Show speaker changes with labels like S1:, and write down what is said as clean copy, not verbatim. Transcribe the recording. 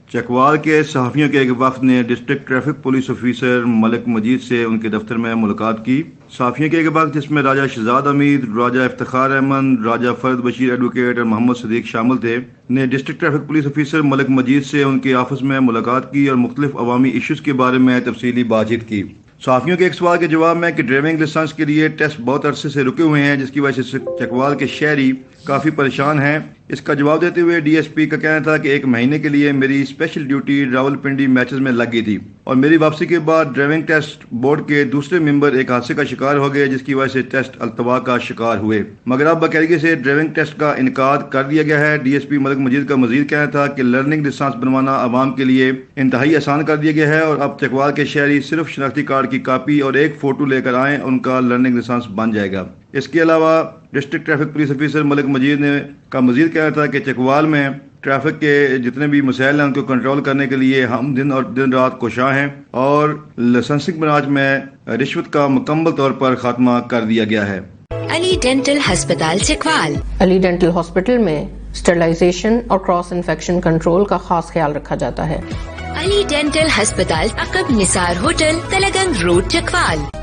S1: چکوال کے صحافیوں کے ایک وفد نے ڈسٹرکٹ ٹریفک پولیس آفیسر ملک مجید سے ان کے دفتر میں ملاقات کی۔ صحافیوں کے ایک وفد جس میں راجہ شہزاد امید، راجہ افتخار احمد، راجہ فرد بشیر ایڈوکیٹ اور محمد صدیق شامل تھے، نے ڈسٹرکٹ ٹریفک پولیس آفیسر ملک مجید سے ان کے آفس میں ملاقات کی اور مختلف عوامی ایشوز کے بارے میں تفصیلی بات چیت کی۔ صحافیوں کے ایک سوال کے جواب میں کہ ڈرائیونگ لائسنس کے لیے ٹیسٹ بہت عرصے سے رکے ہوئے ہیں جس کی وجہ سے چکوال کے شہری کافی پریشان ہیں، اس کا جواب دیتے ہوئے ڈی ایس پی کا کہنا تھا کہ 1 مہینے کے لیے میری اسپیشل ڈیوٹی راولپنڈی میچز میں لگ گئی تھی اور میری واپسی کے بعد ڈرائیونگ ٹیسٹ بورڈ کے دوسرے ممبر ایک حادثے کا شکار ہو گئے جس کی وجہ سے ٹیسٹ التوا کا شکار ہوئے، مگر اب باقاعدگی سے ڈرائیونگ ٹیسٹ کا انعقاد کر دیا گیا ہے۔ ڈی ایس پی ملک مجید کا مزید کہنا تھا کہ لرننگ لائسنس بنوانا عوام کے لیے انتہائی آسان کر دیا گیا ہے اور اب چکوال کے شہری صرف شناختی کارڈ کی کاپی اور ایک فوٹو لے کر آئیں، ان کا لرننگ لائسنس بن جائے گا۔ اس کے علاوہ ڈسٹرکٹ ٹریفک پولیس آفیسر ملک مجید کا مزید کہنا تھا کہ چکوال میں ٹریفک کے جتنے بھی مسائل ہیں ان کو کنٹرول کرنے کے لیے ہم دن رات کوشاں ہیں اور لائسنسنگ برانچ میں رشوت کا مکمل طور پر خاتمہ کر دیا گیا ہے۔
S2: علی ڈینٹل ہسپتال چکوال۔
S3: علی ڈینٹل ہاسپٹل میں اسٹرلائزیشن اور کراس انفیکشن کنٹرول کا خاص خیال رکھا جاتا ہے۔
S2: علی ڈینٹل ہسپتال عقب نثار ہوٹل، تلگنگ روڈ، چکوال۔